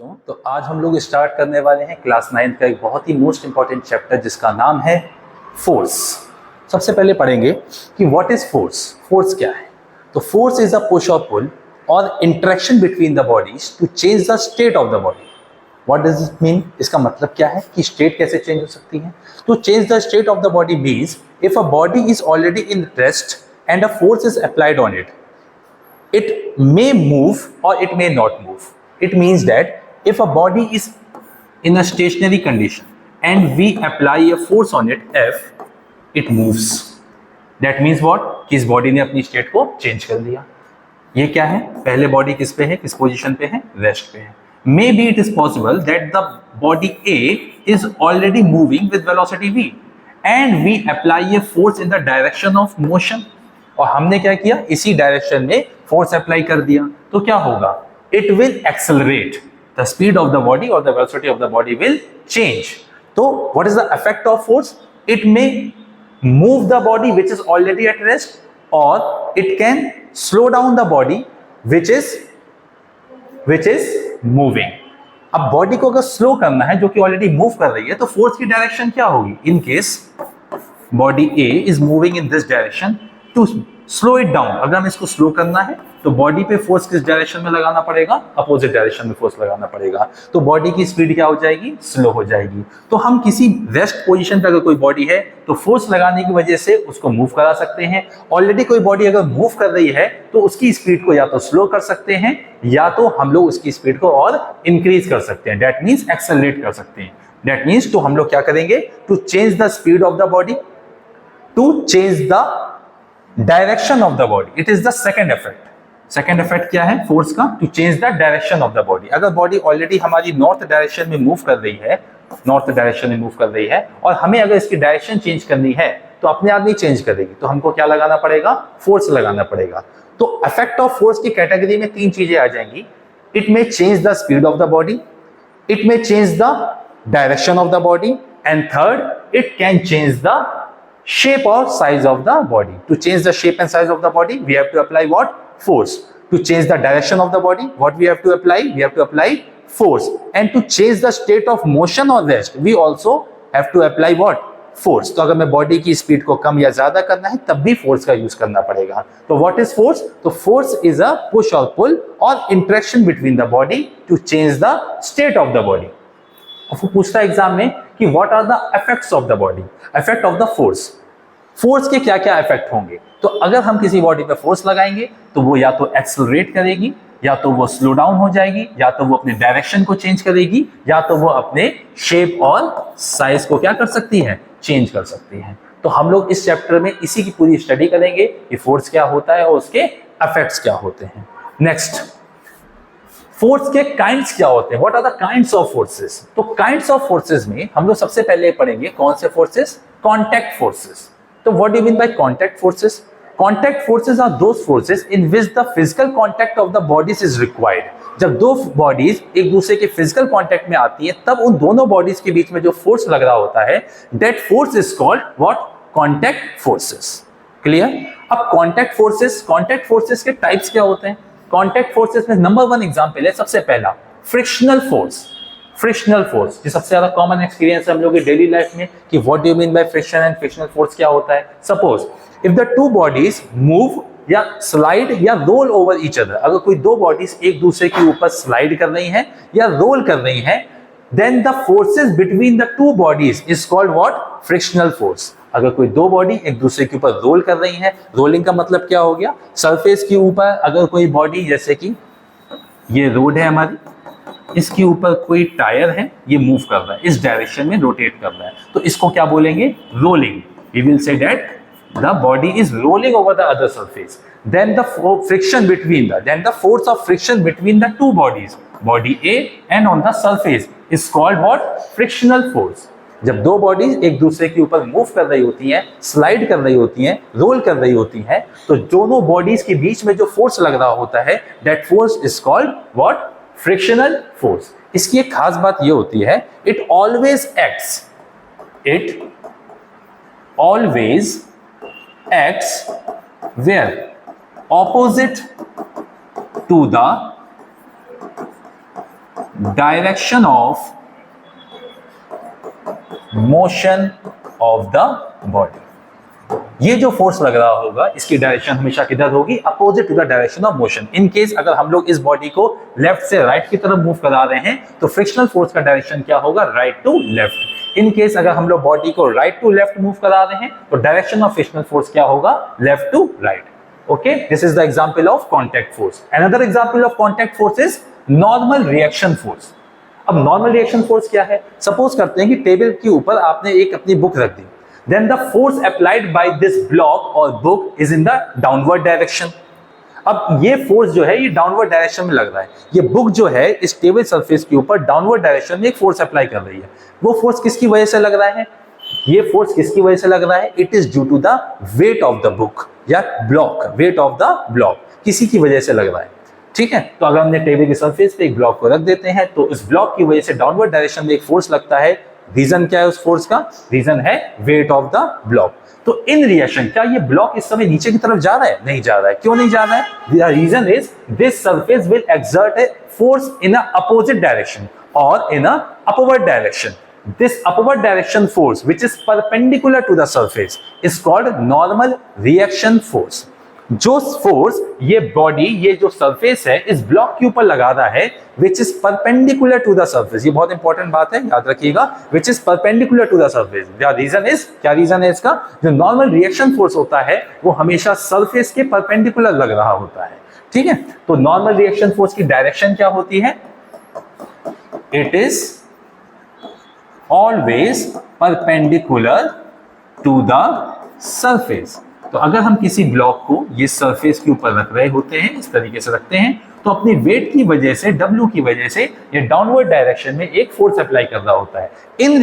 बच्चों, तो आज हम लोग स्टार्ट करने वाले हैं क्लास 9 का एक बहुत ही मोस्ट इंपॉर्टेंट चैप्टर जिसका नाम है फोर्स। सबसे पहले पढ़ेंगे कि व्हाट इज फोर्स। फोर्स क्या है? तो फोर्स इज अ पुश और पुल और interaction between the bodies to change the state of the body. What does it mean? इसका मतलब क्या है कि स्टेट कैसे चेंज हो सकती है? To change the state of the body means if a body is already in rest and a force is applied on it, it may move or it may not move. It means that if a body is in a stationary condition and we apply a force on it F, it moves. That means what? कि इस body ने अपनी state को change कर दिया। ये क्या है? पहले बॉडी किस पे है, किस पोजीशन पे है? रेस्ट पे है। Maybe it is possible that the body A is already moving with velocity V and we apply a force in the direction of motion. और हमने क्या किया? इसी डायरेक्शन में फोर्स अप्लाई कर दिया तो क्या होगा? It will accelerate the speed of the body और the velocity of the body will change. तो what is the effect of force? It may move the body which is already at rest और it can slow down the body which is moving. अब body को अगर slow करना है जो कि already move कर रही है तो फोर्स की डायरेक्शन क्या होगी? In case body A is moving in this direction, to slow it down, अगर हमें इसको स्लो करना है तो बॉडी पे फोर्स किस डायरेक्शन में लगाना पड़ेगा? अपोजिट डायरेक्शन में फोर्स लगाना पड़ेगा। तो बॉडी की स्पीड क्या हो जाएगी? स्लो हो जाएगी। तो हम किसी रेस्ट पोजीशन पे अगर कोई बॉडी है तो फोर्स लगाने की वजह से उसको मूव करा सकते हैं। ऑलरेडी कोई बॉडी अगर मूव कर रही है तो उसकी स्पीड को या तो स्लो कर सकते हैं या तो हम लोग उसकी स्पीड को और इंक्रीज कर सकते हैं। दैट मीन्स एक्सेलरेट कर सकते हैं। दैट मीन्स तो हम लोग क्या करेंगे? To change the speed of the body, to change the direction of the body, it is the second effect. Second effect क्या है फोर्स का? To change the direction of the body. अगर body already हमारी north direction में move कर रही है, north direction में मूव कर रही है और हमें अगर इसकी डायरेक्शन चेंज करनी है तो अपने आप नहीं चेंज करेगी, तो हमको क्या लगाना पड़ेगा? फोर्स लगाना पड़ेगा। तो इफेक्ट ऑफ फोर्स की कैटेगरी में तीन चीजें आ जाएंगी। It may change the speed of the body, it may change the direction of the body and third it can change the shape or size of the body. To change the shape and size of the body, we have to apply what? Force. To change the direction of the body, what we have to apply? We have to apply force. And to change the state of motion or rest, we also have to apply what? Force. तो अगर मैं body की speed को कम या ज्यादा करना है तब भी फोर्स का यूज करना पड़ेगा। तो व्हाट इज फोर्स? तो फोर्स इज अ पुश और पुल और interaction between the body to change the state of the body. वो पूछता है एग्जाम में कि what are the effects of the body, effect of the force. Force के क्या क्या इफेक्ट होंगे? तो अगर हम किसी बॉडी पे फोर्स लगाएंगे तो वो या तो एक्सेलरेट करेगी, या तो वो स्लो डाउन हो जाएगी, या तो वो अपने डायरेक्शन को चेंज करेगी, या तो वो अपने शेप और साइज को क्या कर सकती है? चेंज कर सकती है। तो हम लोग इस चैप्टर में इसी की पूरी स्टडी करेंगे कि फोर्स क्या होता है और उसके इफेक्ट्स क्या होते हैं। नेक्स्ट, फोर्स के काइंड्स क्या होते हैं? What are the kinds of forces? तो काइंड्स ऑफ फोर्सेस में हम लोग सबसे पहले पढ़ेंगे कौन से फोर्सेस? Contact forces. तो what do you mean by contact forces? Contact forces are those forces in which the physical contact of the bodies is required. जब दो बॉडीज एक दूसरे के फिजिकल कॉन्टैक्ट में आती है तब उन दोनों बॉडीज के बीच में जो फोर्स लग रहा होता है, that force is called what? Contact forces. Clear? अब कॉन्टैक्ट फोर्सेस के टाइप्स क्या होते हैं? कॉन्टैक्ट फोर्सेस में नंबर वन एग्जांपल है सबसे पहला फ्रिक्शनल फोर्स। फ्रिक्शनल फोर्स ये सबसे ज्यादा कॉमन एक्सपीरियंस है हम लोग की डेली लाइफ में कि what do you mean by friction and frictional force क्या होता है? Suppose if the two bodies move या स्लाइड या रोल ओवर ईच अदर, अगर कोई दो बॉडीज एक दूसरे के ऊपर स्लाइड कर रही हैं या रोल कर रही हैं, then the forces between the two bodies is called what? Frictional force. अगर कोई दो बॉडी एक दूसरे के ऊपर रोल कर रही है, रोलिंग का मतलब क्या हो गया? सरफेस के ऊपर अगर कोई बॉडी, जैसे कि ये रोड है हमारी, इसके ऊपर कोई टायर है, ये मूव कर रहा है, इस डायरेक्शन में रोटेट कर रहा है, तो इसको क्या बोलेंगे? Rolling. We will say that the body is rolling over the other surface. Then the force of friction between the two bodies, body A and on the surface, is called what? Frictional force. जब दो bodies एक दूसरे के ऊपर move कर रही होती हैं, स्लाइड कर रही होती हैं, रोल कर रही होती हैं, तो दोनों बॉडीज के बीच में जो फोर्स लग रहा होता है, that force is called what? Frictional force. इसकी एक खास बात ये होती है, it always acts where opposite to the direction of motion of the body. ये जो फोर्स लग रहा होगा इसकी डायरेक्शन हमेशा किधर होगी? Opposite to the direction of motion. In case अगर हम लोग इस बॉडी को लेफ्ट से राइट की तरफ मूव करा रहे हैं तो फ्रिक्शनल फोर्स का डायरेक्शन क्या होगा? Right to left. In case अगर हम लोग बॉडी को राइट टू लेफ्ट मूव करा रहे हैं तो डायरेक्शन ऑफ फ्रिक्शनल फोर्स क्या होगा? Left to right. Okay, this is the example of contact force. Another example of contact force is normal reaction force. अब नॉर्मल रिएक्शन फोर्स क्या है? Suppose करते हैं कि टेबल के ऊपर आपने एक अपनी बुक रख दी, then the force applied by this block or book is in the downward direction। अब ये फोर्स जो है ये डाउनवर्ड डायरेक्शन में लग रहा है। ये बुक जो है इस टेबल सरफेस के ऊपर डाउनवर्ड डायरेक्शन में एक फोर्स अप्लाई कर रही है। वो फोर्स किसकी वजह से लग रहा है? ये फोर्स किसकी वजह से लग रहा है? It is due to the weight of the book या block, weight of the block किसी की वजह से लग रहा है। ठीक है, तो अगर हमने टेबल की सरफेस पे एक ब्लॉक को रख देते हैं तो इस ब्लॉक की वजह से डाउनवर्ड डायरेक्शन में एक फोर्स लगता है। रीजन क्या है उस फोर्स का? रीजन है वेट ऑफ द ब्लॉक। तो इन रिएक्शन क्या ये ब्लॉक इस समय नीचे की तरफ जा रहा है? नहीं जा रहा है। क्यों नहीं जा रहा है? The reason is this surface will exert a force in a opposite direction और in a upward direction. This upward direction force which is perpendicular to the surface is called normal reaction force. जो force ये body, ये जो surface है इस block के ऊपर लगा रहा है which is perpendicular to the surface, ये बहुत इंपॉर्टेंट बात है, याद रखिएगा, which is perpendicular to the surface. Reason is, क्या रीजन है इसका? जो नॉर्मल रिएक्शन फोर्स होता है वो हमेशा सरफेस के परपेंडिकुलर लग रहा होता है। ठीक है, तो नॉर्मल रिएक्शन फोर्स की डायरेक्शन क्या होती है? It is always perpendicular to the surface. तो अगर हम किसी ब्लॉक को ये सरफेस के ऊपर रख रहे होते हैं, इस तरीके से रखते हैं, तो अपनी वेट की वजह से, W की वजह से ये डाउनवर्ड डायरेक्शन में एक फोर्स अप्लाई कर रहा होता है। इन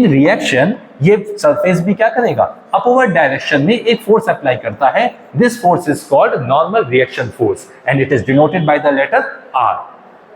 रिएक्शन ये सरफेस भी क्या करेगा? अपवर्ड डायरेक्शन में एक फोर्स अप्लाई करता है। This force is called normal reaction force and it is denoted by the letter R।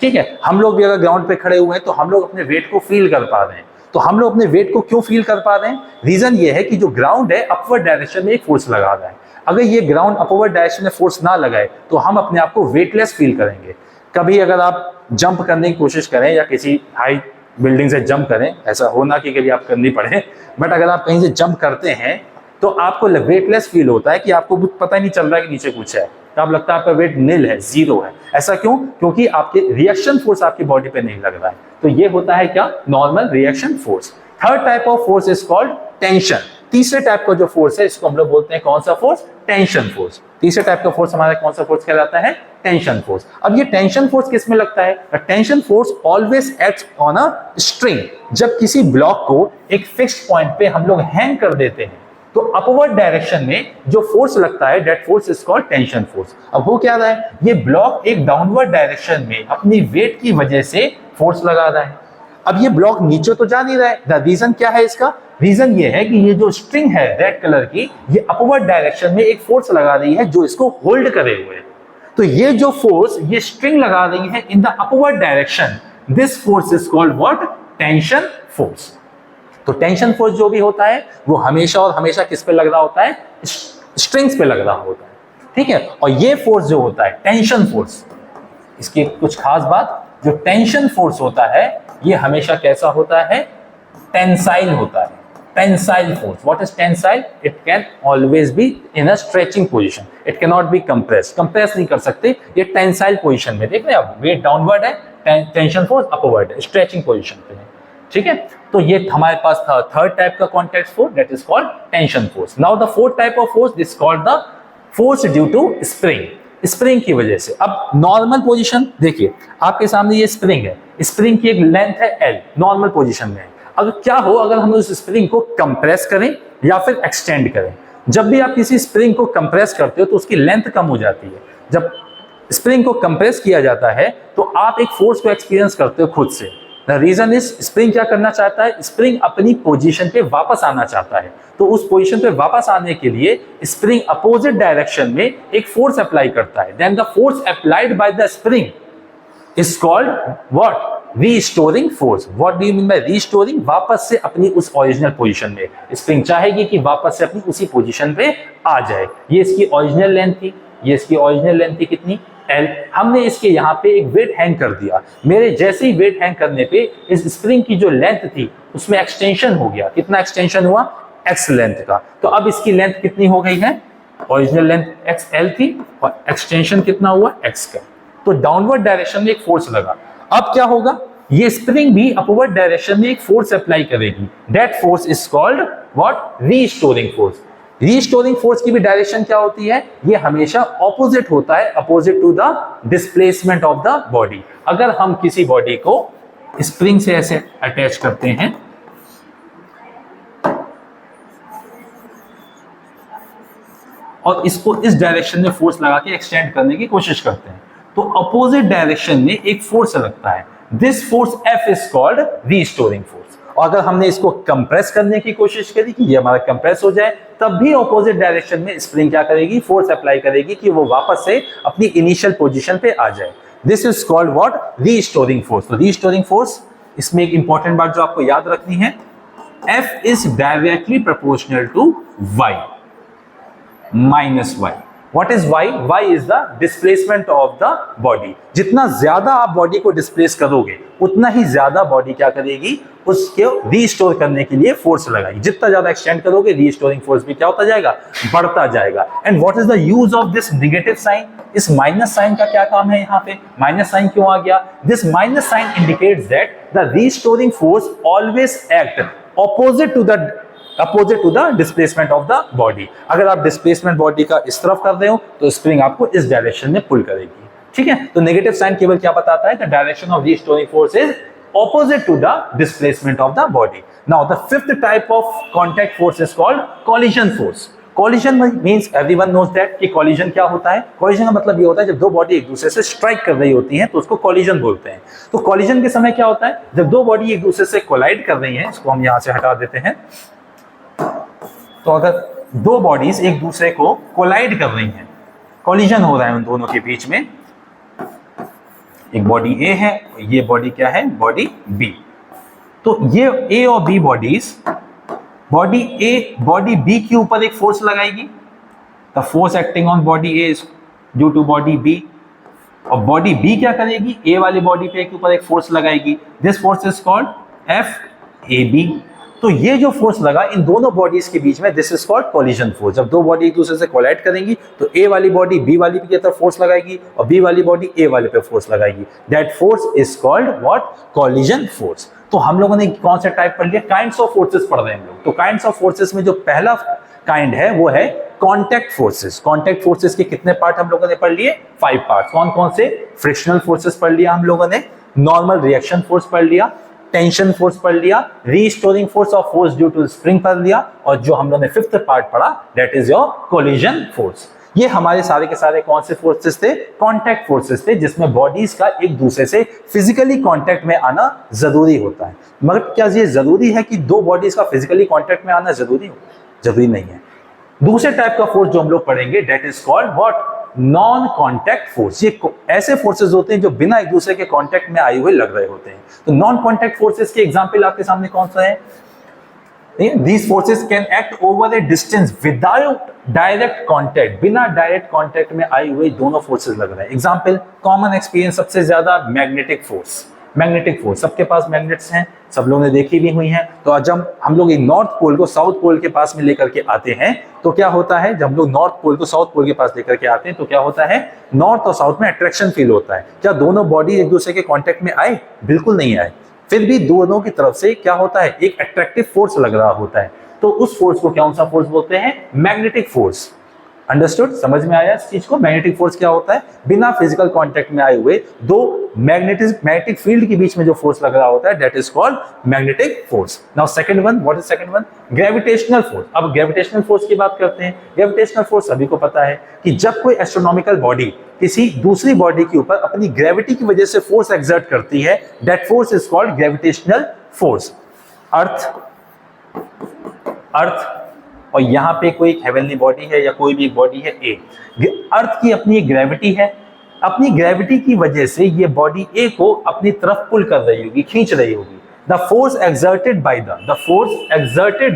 ठीक है, हम लोग भी अगर ग्राउंड पे खड़े हुए हैं तो हम लोग अपने वेट को फील कर पा रहे हैं। तो हम लोग अपने वेट को क्यों फील कर पा रहे हैं? रीजन ये है कि जो ग्राउंड है अपवर्ड डायरेक्शन में एक फोर्स लगा रहा है। अगर ये ग्राउंड अपवर्ड डायरेक्शन में फोर्स ना लगाए तो हम अपने आप को वेटलेस फील करेंगे। कभी अगर आप जंप करने की कोशिश करें या किसी हाई बिल्डिंग से जंप करें, ऐसा होना कि कभी आप करनी पड़े, बट अगर आप कहीं से जंप करते हैं तो आपको वेटलेस फील होता है कि आपको पता ही नहीं चल रहा है कि नीचे कुछ है, तो आप लगता है आपका वेट नील है, जीरो है। ऐसा क्यों? क्योंकि आपके रिएक्शन फोर्स आपकी बॉडी पे नहीं लग रहा है। तो ये होता है क्या? Normal reaction force. Third type of force is called tension. तीसरे टाइप का जो फोर्स है इसको हम लोग बोलते हैं कौन सा फोर्स? Tension force. तीसरे टाइप का फोर्स हमारा कौन सा फोर्स कहलाता है? Tension force. अब ये टेंशन फोर्स किस में लगता है? Tension force always acts on a string. जब किसी ब्लॉक को एक फिक्स्ड पॉइंट पे हम लोग हैंग कर देते हैं तो अपवर्ड डायरेक्शन में जो फोर्स लगता है that force is called tension force. अब हो क्या रहा है? ये ब्लॉक एक डाउनवर्ड डायरेक्शन में अपनी वेट की वजह से फोर्स लगा रहा है। अब ये ब्लॉक नीचे तो जा नहीं रहा है। द रीजन क्या है इसका? रीजन ये है कि ये जो स्ट्रिंग है रेड कलर की, ये अपवर्ड डायरेक्शन में एक फोर्स लगा रही है जो इसको होल्ड करे हुए है। तो ये जो फोर्स ये स्ट्रिंग लगा रही है in the upward direction, this force is called what? Tension force. तो टेंशन फोर्स जो भी होता है वो हमेशा और हमेशा किस पे लग रहा होता है? स्ट्रिंग्स पे लग रहा होता है। ठीक है, और ये फोर्स जो होता है टेंशन फोर्स, इसकी कुछ खास बात, जो टेंशन फोर्स होता है ये हमेशा कैसा होता है? टेंसाइल होता है। Tensile force. What is tensile? It can always be in a stretching position, it can not be compress. Compress नहीं कर सकते, ये टेंसाइल पोजीशन में। देख रहे हैं आप, वेट डाउनवर्ड है, टेंशन फोर्स अपवर्ड है, स्ट्रेचिंग पोजीशन पे है। ठीक है, तो ये हमारे पास था थर्ड टाइप का contact force, that is called tension force. Now the fourth type of force this called the force due to spring. Spring की वजह से। अब नॉर्मल पोजीशन देखिए, आपके सामने ये स्प्रिंग है, स्प्रिंग की एक लेंथ है L, नॉर्मल पोजीशन में है। अगर क्या हो अगर हम उस स्प्रिंग को कंप्रेस करें या फिर एक्सटेंड करें। जब भी आप किसी स्प्रिंग को कंप्रेस करते हो तो उसकी लेंथ कम हो जाती है। जब स्प्रिंग को कंप्रेस किया जाता है तो आप एक फोर्स को एक्सपीरियंस करते हो खुद से। द रीजन इज, स्प्रिंग क्या करना चाहता है? स्प्रिंग अपनी पोजीशन पे वापस आना चाहता है। तो उस पोजीशन पे वापस आने के लिए स्प्रिंग अपोजिट डायरेक्शन में एक फोर्स अप्लाई करता है। Then the force applied by the spring is called what? Restoring force. What do you mean by restoring? वापस से अपनी उस ओरिजिनल पोजीशन में। स्प्रिंग चाहेगी कि वापस से अपनी उसी पोजीशन पे आ जाए। ये इसकी ओरिजिनल लेंथ थी, ये इसकी ओरिजिनल लेंथ थी कितनी? L, हमने इसके यहाँ पे एक वेट हैंग कर दिया। मेरे जैसे ही वेट हैंग करने पे इस स्प्रिंग की जो लेंथ थी उसमें एक्सटेंशन हो गया। कितना एक्सटेंशन हुआ? x लेंथ का। तो अब इसकी लेंथ कितनी हो गई है? ओरिजिनल लेंथ xl थी और एक्सटेंशन कितना हुआ? x का। तो डाउनवर्ड डायरेक्शन में एक फोर्स लगा। अब क्या होगा? ये स्प्रिंग भी अपवर्ड डायरेक्शन में एक फोर्स अप्लाई करेगी। That force is called what? Restoring force. Restoring force की भी डायरेक्शन क्या होती है? ये हमेशा ऑपोजिट होता है, opposite to the displacement of the body. अगर हम किसी बॉडी को स्प्रिंग से ऐसे अटैच करते हैं और इसको इस डायरेक्शन में फोर्स लगा के एक्सटेंड करने की कोशिश करते हैं, तो अपोजिट डायरेक्शन में एक फोर्स लगता है। This force F is called restoring force. और अगर हमने इसको कंप्रेस करने की कोशिश करी कि ये हमारा कंप्रेस हो जाए, तब भी ऑपोजिट डायरेक्शन में स्प्रिंग क्या करेगी? फोर्स अप्लाई करेगी कि वो वापस से अपनी इनिशियल पोजीशन पे आ जाए। This is called what? Restoring force. तो रीस्टोरिंग फोर्स, इसमें एक इंपॉर्टेंट बात जो आपको याद रखनी है, F is directly proportional to Y minus y। What is y? Y is the displacement of the body। जितना ज्यादा आप बॉडी को डिस्प्लेस करोगे उतना ही ज्यादा बॉडी क्या करेगी? उसको रीस्टोर करने के लिए फोर्स लगाएगी। जितना ज्यादा एक्सटेंड करोगे रीस्टोरिंग फोर्स भी क्या होता जाएगा? बढ़ता जाएगा। And what is the use of this negative sign? इस माइनस साइन का क्या काम है? यहाँ पे माइनस साइन क्यों आ गया? This minus sign indicates that the restoring force always act opposite to the displacement of the body. अगर आप डिस्प्लेसमेंट बॉडी का इस तरफ कर रहे हो तो स्प्रिंग आपको इस डायरेक्शन में पुल करेगी। ठीक है, तो नेगेटिव साइन केवल क्या बताता है? The direction of restoring force is opposite to the displacement of the body. Now the fifth type of contact force is called collision force. Collision means everyone knows that कि collision क्या होता है? collision का मतलब ये होता है जब दो बॉडी एक दूसरे से स्ट्राइक कर रही होती हैं तो उसको collision बोलते हैं। तो collision के समय क्या होता है? जब दो बॉडी एक दूसरे से कोलाइड कर रही हैं, इसको हम यहाँ से हटा देते हैं। तो अगर दो बॉडीज एक दूसरे को कोलाइड कर रही हैं, collision हो रहा है उन दोनों के बीच में, एक बॉडी A है, ये बॉडी क्या है? Body B। तो ये A और B bodies, body A body B के ऊपर एक फोर्स लगाएगी। The force acting on body A is due to body B। और बॉडी B क्या करेगी? A वाली बॉडी पे के ऊपर एक फोर्स लगाएगी। This force is called FAB। तो ये जो फोर्स लगा इन दोनों बॉडीज के बीच में, this is called collision force. जब दो बॉडी एक दूसरे से कोलाइड करेंगी तो ए वाली बॉडी बी वाली की तरफ फोर्स लगाएगी और बी वाली बॉडी ए वाले पे फोर्स लगाएगी। That force is called what? Collision force. तो हम लोगों ने कौन सा टाइप पढ़ लिया? काइंड्स ऑफ फोर्सेस पढ़ रहे हैं हम लोग। तो काइंड्स ऑफ फोर्सेस में जो पहला काइंड है वो है कॉन्टैक्ट फोर्सेस। कॉन्टैक्ट फोर्सेस के कितने पार्ट हम लोगों ने पढ़ लिए? 5 पार्ट। कौन कौन से? फ्रिक्शनल फोर्सेस पढ़ लिया हम लोगों ने, नॉर्मल रिएक्शन फोर्स पढ़ लिया, टेंशन फोर्स पढ़ लिया, रीस्टोरिंग फोर्स और फोर्स ड्यू टू स्प्रिंग पढ़ लिया, और जो हम लोगों ने 5th पार्ट पढ़ा that is your collision force. ये हमारे सारे के सारे कौन से फोर्सेस थे? कॉन्टैक्ट फोर्सेस थे, जिसमें बॉडीज का एक दूसरे से फिजिकली कॉन्टैक्ट में आना जरूरी होता है। मगर क्या ये जरूरी है कि दो बॉडीज का फिजिकली कॉन्टैक्ट में आना जरूरी हो? जरूरी नहीं है। दूसरे टाइप का फोर्स जो हम लोग पढ़ेंगे that is called what? Non contact force. ये ऐसे फोर्सेस होते हैं जो बिना एक दूसरे के कॉन्टैक्ट में आए हुए लग रहे होते हैं। तो नॉन कॉन्टैक्ट फोर्सेस के एग्जांपल आपके सामने कौन सा है? These forces can act over a distance without direct contact। बिना डायरेक्ट कॉन्टैक्ट में आए हुए दोनों फोर्सेस लग रहे हैं। एग्जांपल, कॉमन एक्सपीरियंस सबसे ज्यादा मैग्नेटिक फोर्स। मैग्नेटिक फोर्स सबके पास मैग्नेट्स हैं, सब लोगों ने देखी भी हुई हैं। तो जब हम लोग नॉर्थ पोल को साउथ पोल के पास में लेकर के आते हैं तो क्या होता है? जब हम लोग नॉर्थ पोल को साउथ पोल के पास लेकर के आते हैं तो क्या होता है? नॉर्थ और साउथ में अट्रैक्शन फील होता है। क्या दोनों बॉडी एक दूसरे के कॉन्टैक्ट में आए? बिल्कुल नहीं आए। फिर भी दोनों की तरफ से क्या होता है? एक अट्रैक्टिव फोर्स लग रहा होता है। तो उस फोर्स को कौन सा फोर्स बोलते हैं? Magnetic force. अंडरस्टूड? समझ में आया इस चीज को? मैग्नेटिक फोर्स क्या होता है? बिना फिजिकल कांटेक्ट में आए हुए दो मैग्नेटिक फील्ड के बीच में जो फोर्स लग रहा होता है that is called magnetic force. Now second one, what is second one? Gravitational force. अब ग्रेविटेशनल फोर्स की बात करते हैं। ग्रेविटेशनल फोर्स सभी को पता है कि जब कोई एस्ट्रोनॉमिकल बॉडी किसी दूसरी बॉडी के ऊपर अपनी ग्रेविटी की वजह से फोर्स एक्सर्ट करती है that force is called gravitational force. Earth और यहाँ पे कोई हेवनली बॉडी है या कोई भी एक बॉडी है ए, अर्थ की अपनी ग्रेविटी है। अपनी ग्रेविटी की वजह से ये बॉडी ए को अपनी तरफ पुल कर रही होगी, खींच रही होगी। The force exerted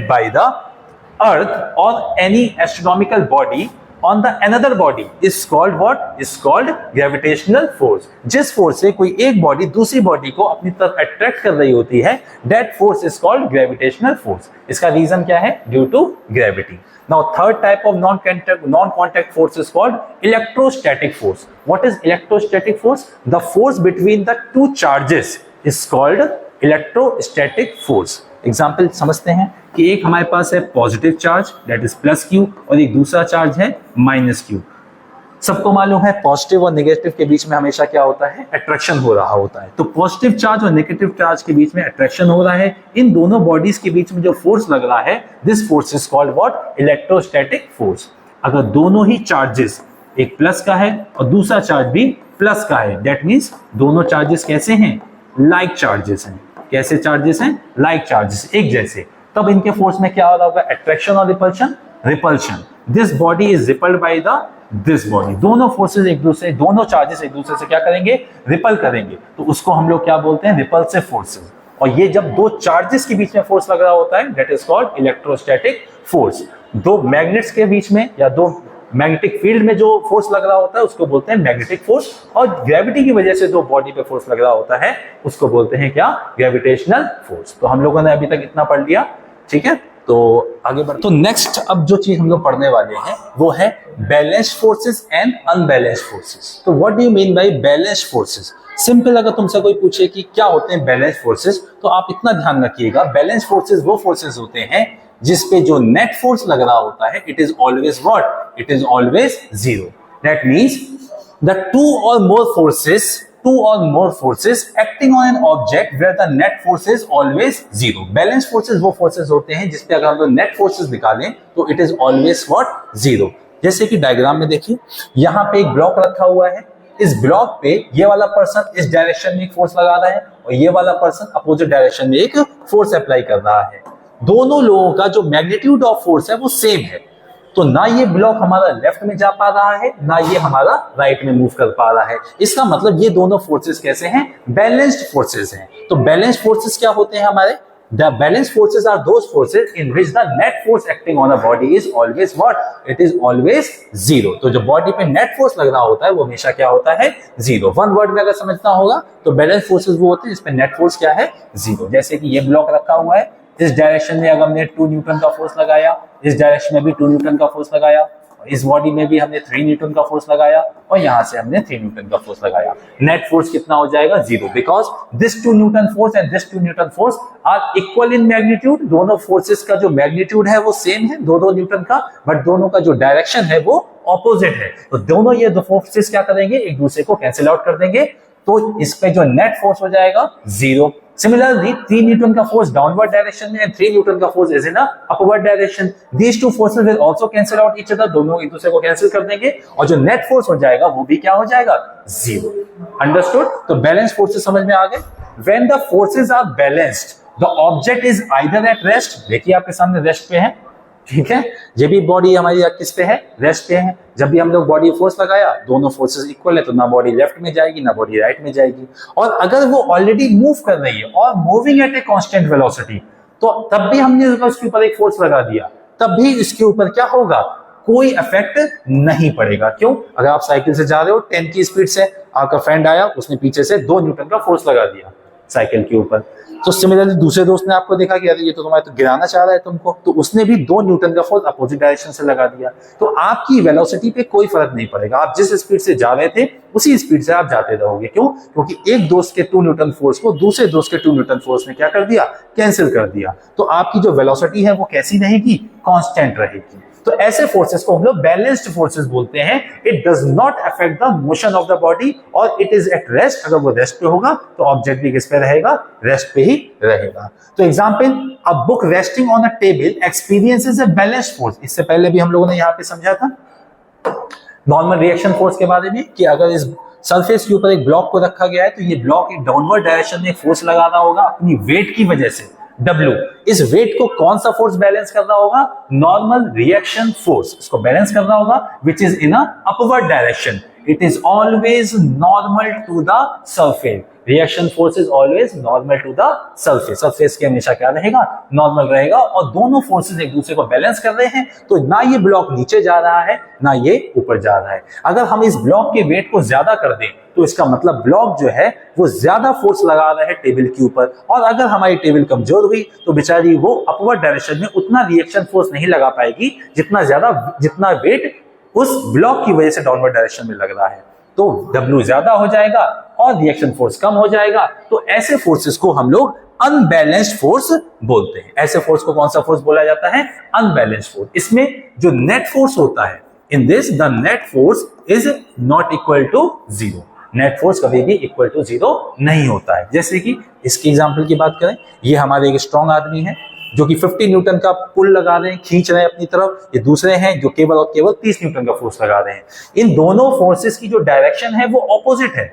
by the earth और any astronomical body on the another body is called what? Is called gravitational force. जिस फोर्स से कोई एक बॉडी दूसरी बॉडी को अपनी तरफ अट्रैक्ट कर रही होती है, that force is called gravitational force. इसका रीजन क्या है? Due to gravity. Now, third type of non-contact force is called electrostatic force. What is electrostatic force? The force between the two charges is called electrostatic force. Example समझते हैं कि एक हमारे पास है positive charge that is plus Q और एक दूसरा charge है माइनस क्यू। सबको मालूम है पॉजिटिव और नेगेटिव के बीच में हमेशा क्या होता है? अट्रैक्शन हो रहा होता है। तो पॉजिटिव चार्ज और नेगेटिव चार्ज के बीच में अट्रैक्शन हो रहा है। इन दोनों बॉडीज के बीच में जो फोर्स लग रहा है, this force is called what? Electrostatic force. अगर दोनों ही चार्जेस, एक प्लस का है और दूसरा चार्ज भी प्लस का है, दैट मीन्स दोनों चार्जेस कैसे हैं? लाइक चार्जेस हैं। कैसे चार्जेस हैं? लाइक चार्जेस, एक जैसे। तब इनके फोर्स में क्या हो रहा होगा? अट्रैक्शन और repulsion? Repulsion. This body is rippled by the this body. दोनों फोर्सेस एक दूसरे, दोनों चार्जेस एक दूसरे से क्या करेंगे? रिपल करेंगे। तो उसको हम लोग क्या बोलते हैं? Repulsive forces. और ये जब दो चार्जेस के बीच में फोर्स लग रहा होता है, that is called electrostatic force. दो मैग्नेट्स के बीच में या दो मैग्नेटिक फील्ड में जो फोर्स लग रहा होता है उसको बोलते हैं मैग्नेटिक फोर्स। और ग्रेविटी की वजह से जो बॉडी पे फोर्स लग रहा होता है उसको बोलते हैं क्या? Gravitational force. तो हम लोगों ने अभी तक इतना पढ़ लिया, ठीक है। तो आगे बढ़, तो नेक्स्ट अब जो चीज हम लोग पढ़ने वाले हैं वो है balanced forces and unbalanced forces. तो what do you mean by balanced forces? Simple, अगर तुमसे कोई पूछे कि क्या होते हैं बैलेंस्ड फोर्सेस, तो आप इतना ध्यान रखिएगा, बैलेंस्ड फोर्सेस वो फोर्सेस होते हैं जिसपे जो नेट फोर्स लग रहा होता है, it is always what? It is always zero. That means the two और more forces acting on an object where the net force is always zero. Balance forces वो फोर्सेस होते हैं जिसपे अगर हम लोग नेट फोर्सेस निकालें तो it is always what? Zero. जैसे कि डायग्राम में देखिए, यहाँ पे एक ब्लॉक रखा हुआ है। इस ब्लॉक पे ये वाला पर्सन इस डायरेक्शन में एक फोर्स लगा रहा है और ये वाला पर्सन अपोजिट डायरेक्शन में एक फोर्स अप्लाई कर रहा है। दोनों लोगों का जो मैग्नीट्यूड ऑफ फोर्स है वो सेम है। तो ना ये ब्लॉक हमारा लेफ्ट में जा पा रहा है, ना ये हमारा राइट में मूव कर पा रहा है। इसका मतलब ये दोनों फोर्सेस कैसे हैं? बैलेंस्ड फोर्सेस हैं। तो बैलेंस्ड फोर्सेस क्या होते हैं हमारे? The balanced forces are those forces in which the net force acting on a body is always what? It is always zero. तो जो बॉडी पे नेट फोर्स लग रहा होता है वो हमेशा क्या होता है? जीरो। वन वर्ड में अगर समझना होगा तो बैलेंस फोर्सेस वो होते हैं जिसपे नेट फोर्स क्या है? जीरो। जैसे कि ये ब्लॉक रखा हुआ है, इस डायरेक्शन में अगर हमने 2 न्यूटन का फोर्स लगाया, इस डायरेक्शन में भी 2 न्यूटन का फोर्स लगाया, इस बॉडी में भी हमने 3 न्यूटन का फोर्स लगाया और यहां से हमने 3 न्यूटन का फोर्स लगाया, नेट फोर्स कितना हो जाएगा? Zero. Because this 2 newton force and this 2 newton force are equal in magnitude. दोनों फोर्सेस का जो मैग्नीट्यूड है वो सेम है, 2-2 न्यूटन का, बट दोनों का जो डायरेक्शन है वो ऑपोजिट है। तो दोनों ये दो फोर्सेस क्या करेंगे? एक दूसरे को कैंसिल आउट कर देंगे। तो इस पे जो नेट फोर्स हो जाएगा जीरो। Similarly, 3 Newton का force downward direction में and 3 Newton का force is in a upward direction. These two forces will also cancel out each other. दोनों एक दूसरे को कैंसिल कर देंगे और जो नेट फोर्स हो जाएगा वो भी क्या हो जाएगा? जीरो। अंडरस्टूड? तो बैलेंस फोर्सेस समझ में आ गए। When the forces are balanced, the object is either at rest. देखिए आपके सामने रेस्ट पे है, ठीक है। जब भी बॉडी हमारी किस पे है? रेस्ट पे है। जब भी हम लोग बॉडी फोर्स लगाया, दोनों फोर्सेस इक्वल है, तो ना बॉडी लेफ्ट में जाएगी ना बॉडी राइट में जाएगी। और अगर वो ऑलरेडी मूव कर रही है और moving at a constant velocity, तो तब भी हमने उसके ऊपर एक फोर्स लगा दिया, तब भी इसके ऊपर क्या होगा? कोई इफेक्ट नहीं पड़ेगा। क्यों? अगर आप साइकिल से जा रहे हो 10 की स्पीड से, आपका फ्रेंड आया, उसने पीछे से 2 न्यूटन का फोर्स लगा दिया साइकिल के ऊपर, तो सिमिलरली दूसरे दोस्त ने आपको देखा कि अरे ये तो तुम्हारे तो गिराना चाह रहा है तुमको, तो उसने भी 2 न्यूटन का फोर्स अपोजिट डायरेक्शन से लगा दिया। तो आपकी वेलोसिटी पे कोई फर्क नहीं पड़ेगा। आप जिस स्पीड से जा रहे थे उसी स्पीड से आप जाते रहोगे। क्यों? क्योंकि एक दोस्त के 2 न्यूटन फोर्स को दूसरे दोस्त के 2 न्यूटन फोर्स ने क्या कर दिया? कैंसिल कर दिया। तो आपकी जो वेलोसिटी है वो कैसी रहेगी? कांस्टेंट रहेगी। तो ऐसे फोर्सेस को हम लोग बैलेंस्ड फोर्सेस बोलते हैं। It does not affect the motion of the body और इट इज एट रेस्ट। अगर वो रेस्ट पे होगा तो ऑब्जेक्ट भी किस पे रहेगा? रेस्ट पे ही रहेगा। तो example, a book resting on a table experiences a balanced force. इससे पहले भी हम लोगों ने यहाँ पे समझा था नॉर्मल रिएक्शन फोर्स के बारे में कि अगर इस सरफेस के ऊपर एक ब्लॉक को रखा गया है तो ये ब्लॉक एक डाउनवर्ड डायरेक्शन में फोर्स लगा रहा होगा अपनी वेट की वजह से, W। इस वेट को कौन सा फोर्स बैलेंस कर रहा होगा? नॉर्मल रिएक्शन फोर्स इसको बैलेंस कर रहा होगा, which is in a upward direction. It is always normal to the surface. Reaction force is always normal to the surface, surface के हमेशा क्या रहेगा, नॉर्मल रहेगा, और दोनों फोर्सेस एक दूसरे को बैलेंस कर रहे हैं, तो ना ये ब्लॉक नीचे जा रहा है ना ये ऊपर जा रहा है। अगर हम इस ब्लॉक के वेट को ज्यादा कर दें तो इसका मतलब ब्लॉक जो है वो ज्यादा फोर्स लगा रहा है टेबल के ऊपर, और अगर हमारी टेबल कमजोर हुई तो बेचारी वो अपवर्ड डायरेक्शन में उतना रिएक्शन फोर्स नहीं लगा पाएगी जितना वेट उस ब्लॉक की वजह से डाउनवर्ड डायरेक्शन में लग रहा है, तो W ज्यादा हो जाएगा और रिएक्शन फोर्स कम हो जाएगा। तो ऐसे फोर्सेस को हम लोग अनबैलेंस्ड फोर्स बोलते हैं। ऐसे फोर्स को कौन सा फोर्स बोला जाता है, अनबैलेंस्ड फोर्स। इसमें जो नेट फोर्स होता है, in this the net force is not equal to zero, net force कभी भी इक्वल टू जीरो नहीं होता है। जैसे कि इसकी एग्जांपल की बात करें, ये हमारे एक स्ट्रॉन्ग आदमी है जो कि 50 न्यूटन का पुल लगा रहे हैं, खींच रहे हैं अपनी तरफ, ये दूसरे हैं जो केवल और केवल 30 न्यूटन का फोर्स लगा रहे हैं। इन दोनों फोर्सेस की जो डायरेक्शन है वो ऑपोजिट है,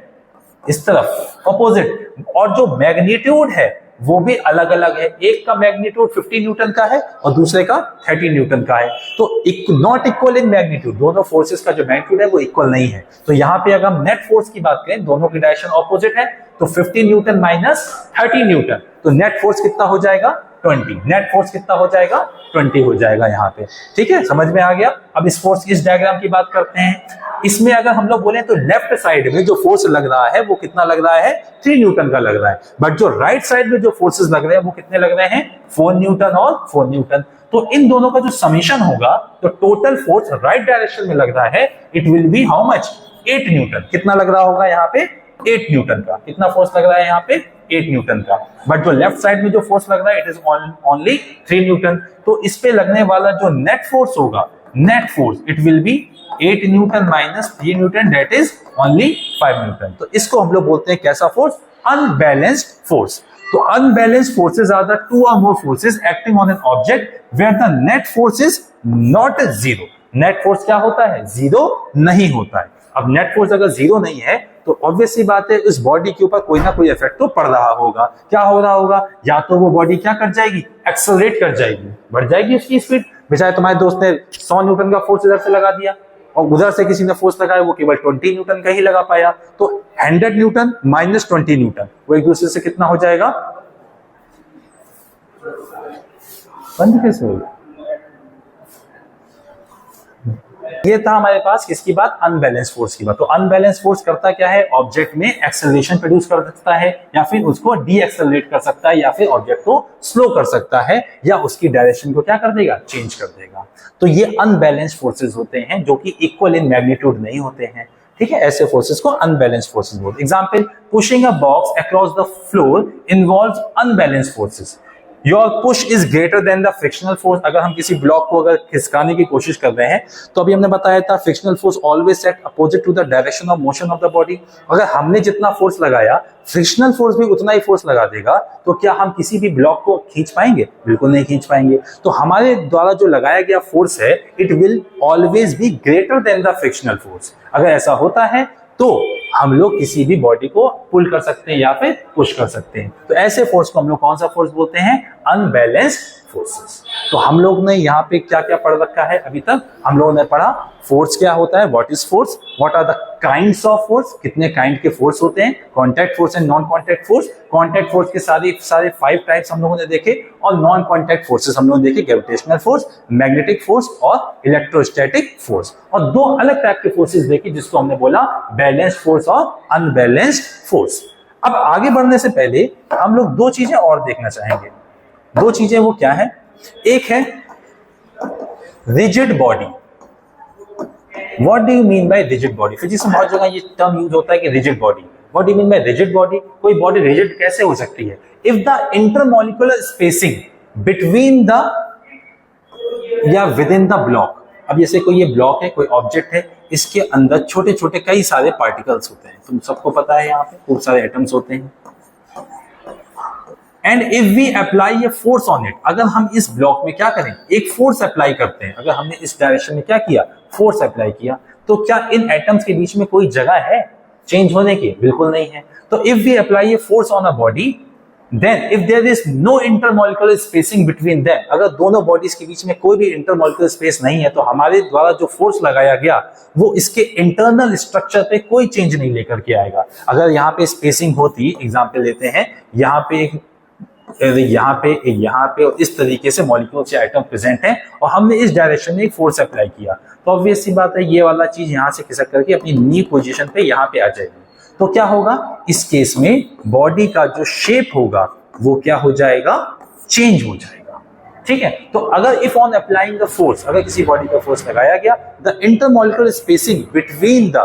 इस तरफ ऑपोजिट, और जो मैग्नीट्यूड है वो भी अलग अलग है। एक का मैग्नीट्यूड 50 न्यूटन का है और दूसरे का 30 न्यूटन का है, तो नॉट इक्वल इन मैग्नीट्यूड, दोनों फोर्सेस का जो मैग्नीट्यूड है वो इक्वल नहीं है। तो यहाँ पे अगर हम नेट फोर्स की बात करें, दोनों की डायरेक्शन ऑपोजिट है, तो 50 न्यूटन माइनस 30 न्यूटन, तो नेट फोर्स कितना हो जाएगा, 20। नेट फोर्स कितना हो जाएगा, 20 हो जाएगा यहाँ पे। ठीक है, समझ में आ गया। अब इस फोर्स इस डायग्राम की बात करते हैं। इसमें अगर हम लोग बोले तो लेफ्ट साइड में जो फोर्स लग रहा है वो कितना लग रहा है, 3 न्यूटन का लग रहा है, बट जो राइट साइड में जो फोर्सेस लग रहे हैं वो कितने लग रहे हैं, 4 न्यूटन और 4 न्यूटन। तो इन दोनों का जो समीशन होगा, तो टोटल फोर्स राइट डायरेक्शन में लग रहा है, it will B how much, 8 Newton. कितना लग रहा होगा यहाँ पे, 8 न्यूटन का। कितना फोर्स लग रहा है यहाँ पे, 8 न्यूटन का। बट जो लेफ्ट साइड में जो फोर्स लग रहा है, इट इज ओनली 3 न्यूटन। तो इस पे लगने वाला जो नेट फोर्स होगा, net force it will be 8 newton minus 3 newton, that is only 5 newton. तो इसको हम लोग बोलते हैं कैसा फोर्स, अनबैलेंस्ड फोर्स। तो unbalanced forces are the 2 or more forces acting on an object where the net force is not zero। Net force क्या होता है, जीरो नहीं होता है। अब नेट फोर्स अगर जीरो नहीं है तो ऑब्वियस सी बात है उस बॉडी के ऊपर कोई ना कोई इफेक्ट तो पड़ रहा होगा। क्या हो रहा होगा, या तो वो बॉडी क्या कर जाएगी, एक्सेलरेट कर जाएगी, बढ़ जाएगी उसकी स्पीड। बेचारे तुम्हारे दोस्त ने 100 न्यूटन का फोर्स इधर से लगा दिया और उधर से किसी ने फोर्स लगाया, वो केवल 20 न्यूटन का ही लगा पाया, तो 100 न्यूटन माइनस 20 न्यूटन वो एक दूसरे से कितना हो जाएगा, बंद कैसे होगा। ये था हमारे पास किसकी बात, अनबैलेंस फोर्स की बात। तो अनबैलेंस फोर्स करता क्या है, ऑब्जेक्ट में एक्सेलरेशन प्रोड्यूस कर सकता है, या फिर उसको डी एक्सेलरेट कर सकता है, या फिर ऑब्जेक्ट को स्लो कर सकता है, या उसकी डायरेक्शन को क्या कर देगा, चेंज कर देगा। तो ये अनबैलेंस फोर्सेस होते हैं जो कि इक्वल इन मैग्नीट्यूड नहीं होते हैं। ठीक है, ऐसे फोर्सेस को अनबैलेंस फोर्सेस बोलते हैं। Example, pushing a box across the floor involves unbalance forces. Your push is greater than the frictional force. अगर हम किसी ब्लॉक को अगर खिसकाने की कोशिश कर रहे हैं, तो अभी हमने बताया था frictional force always set opposite to the direction of motion of the body. अगर हमने जितना फोर्स लगाया, फ्रिक्शनल फोर्स भी उतना ही फोर्स लगा देगा, तो क्या हम किसी भी ब्लॉक को खींच पाएंगे, बिल्कुल नहीं खींच पाएंगे। तो हमारे द्वारा जो लगाया गया फोर्स है, it will always be greater than the frictional force. अगर ऐसा होता है तो हम लोग किसी भी बॉडी को पुल कर सकते हैं या फिर पुश कर सकते हैं। तो ऐसे फोर्स को हम लोग कौन सा फोर्स बोलते हैं, अनबैलेंस्ड फोर्सेस। तो हम लोग ने यहाँ पे क्या क्या पढ़ रखा है अभी तक, हम लोगों ने पढ़ा फोर्स क्या होता है, what is force, what are the kinds of force, कितने काइंड के फोर्स होते हैं, contact force and non contact force. Contact force के सारे 5 टाइप्स हम लोगों ने देखे, और नॉन कॉन्टैक्ट फोर्सेस हम लोगों ने देखे, ग्रेविटेशनल फोर्स, मैग्नेटिक फोर्स और इलेक्ट्रोस्टैटिक फोर्स। और 2 अलग टाइप के फोर्सेस देखे जिसको हमने बोला बैलेंस्ड फोर्स और अनबैलेंस्ड फोर्स। अब आगे बढ़ने से पहले हम लोग 2 चीजें और देखना चाहेंगे। 2 चीजें वो क्या है, एक है rigid body. What do you mean bye rigid body? Physics में बहुत जगह ये टर्म यूज होता है कि rigid body. What do you mean bye rigid body? कोई बॉडी रिजिड कैसे हो सकती है? If the intermolecular spacing between the या विद इन द ब्लॉक। अब जैसे कोई ये ब्लॉक है, कोई ऑब्जेक्ट है, इसके अंदर छोटे छोटे कई सारे पार्टिकल्स होते हैं, तुम सबको पता है, यहाँ पे खूब सारे एटम्स होते हैं। And if we apply a force on it, अगर हम इस ब्लॉक में क्या करें, एक फोर्स अप्लाई करते हैं, अगर हमने इस डायरेक्शन में क्या किया, फोर्स अप्लाई किया, तो क्या इन एटम्स के बीच में कोई जगह है चेंज होने की? बिल्कुल नहीं है। तो if we apply a force on a body, Then if there is no intermolecular spacing between them, अगर दोनों बॉडीज के बीच में कोई भी इंटरमोलिकुलर स्पेस नहीं है, तो हमारे द्वारा जो फोर्स लगाया गया वो इसके इंटरनल स्ट्रक्चर पे कोई चेंज नहीं लेकर के आएगा। अगर यहाँ पे स्पेसिंग होती, एग्जांपल लेते हैं, यहाँ पे और इस तरीके से मॉलिक्यूल्स या आइटम प्रेजेंट हैं और हमने इस डायरेक्शन में एक फोर्स अप्लाई किया, तो ऑब्वियस सी बात है ये वाला चीज यहाँ से खिसक करके अपनी नी पोजीशन पे यहाँ पे आ जाएगी। तो क्या होगा इस केस में, बॉडी का जो शेप होगा वो क्या हो जाएगा, चेंज हो जाएगा। ठीक है, तो अगर if on applying the force, अगर किसी बॉडी का फोर्स लगाया गया, the intermolecular spacing between the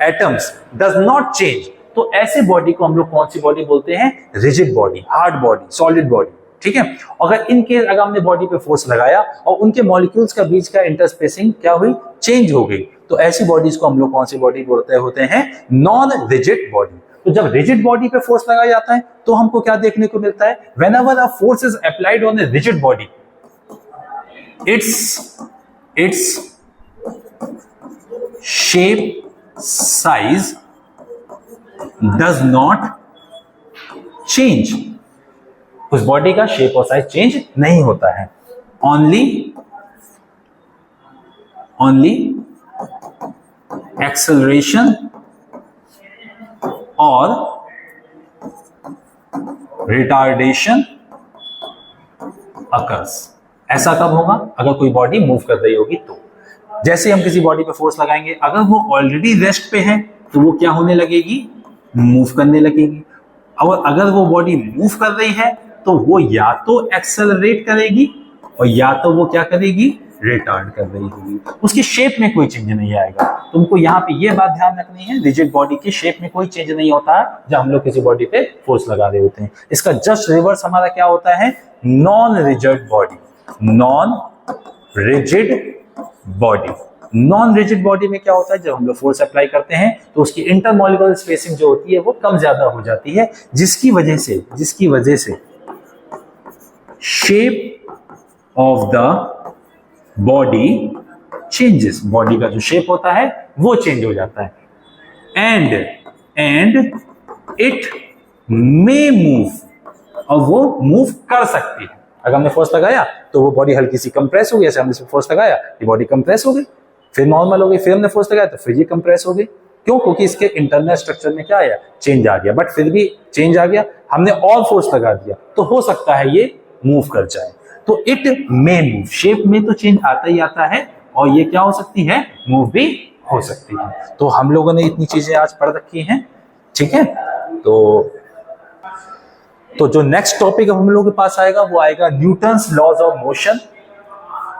atoms does not change, तो ऐसे बॉडी को हम लोग कौन सी बॉडी बोलते हैं, rigid body, hard body, solid body. ठीक है, अगर इनके अगर हमने बॉडी पे फोर्स लगाया और उनके मॉलिक्यूल्स का बीच का इंटरस्पेसिंग क्या हुई, चेंज हो गई, तो ऐसी बॉडीज को हम लोग कौन सी बॉडी बोलते होते हैं, नॉन रिजिड बॉडी। तो जब रिजिड बॉडी पे फोर्स लगाया जाता है तो हमको क्या देखने को मिलता है, whenever a force is applied on a rigid body, its shape size does not change, उस बॉडी का शेप और साइज चेंज नहीं होता है, ओनली एक्सेलरेशन और रिटार्डेशन अकर्स। ऐसा कब होगा, अगर कोई बॉडी मूव कर रही होगी तो। जैसे हम किसी बॉडी पे फोर्स लगाएंगे, अगर वो ऑलरेडी रेस्ट पे है तो वो क्या होने लगेगी, मूव करने लगेगी, और अगर वो बॉडी मूव कर रही है तो वो या तो एक्सेलरेट करेगी और या तो वो क्या करेगी, रिटार्ड कर रही होगी, उसकी शेप में कोई चेंज नहीं आएगा। तुमको यहाँ पे ये बात ध्यान रखनी है, रिजिड बॉडी की शेप में कोई चेंज नहीं होता है जब हम लोग किसी बॉडी पे फोर्स लगा रहे होते हैं। इसका जस्ट रिवर्स हमारा क्या होता है, non rigid body, non rigid body. Non rigid body में क्या होता है, जब हम लोग फोर्स अप्लाई करते हैं तो उसकी इंटरमॉलिक्यूलर स्पेसिंग जो होती है वो कम ज्यादा हो जाती है, जिसकी वजह से shape of the body changes, body का जो शेप होता है वो चेंज हो जाता है, एंड इट मे मूव, और वो मूव कर सकती है। अगर हमने फोर्स लगाया तो वो बॉडी हल्की सी कंप्रेस हो गई, जैसे हमने फोर्स लगाया ये बॉडी कंप्रेस हो गई, फिर नॉर्मल हो गई, फिर हमने फोर्स लगाया तो फिर ये कंप्रेस हो गई। क्यों, क्योंकि इसके इंटरनल स्ट्रक्चर में क्या आया, चेंज आ गया, बट फिर भी चेंज आ गया, हमने और फोर्स लगा दिया तो हो सकता है ये मूव कर जाए। तो इट मे मूव, शेप में तो चेंज आता ही आता है, और ये क्या हो सकती है, मूव भी हो सकती है। तो हम लोगों ने इतनी चीजें आज पढ़ रखी हैं। ठीक है, तो जो नेक्स्ट टॉपिक हम लोगों के पास आएगा वो आएगा Newton's laws of motion.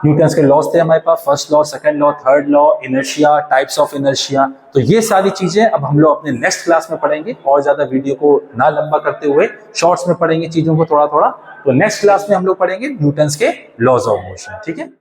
Newton's के लॉज थे हमारे पास, first law, second law, third law, inertia, types of inertia. तो ये सारी चीजें अब हम लोग अपने नेक्स्ट क्लास में पढ़ेंगे, और ज्यादा वीडियो को ना लंबा करते हुए शॉर्ट्स में पढ़ेंगे चीजों को थोड़ा थोड़ा। तो नेक्स्ट क्लास में हम लोग पढ़ेंगे न्यूटन्स के लॉज ऑफ मोशन। ठीक है।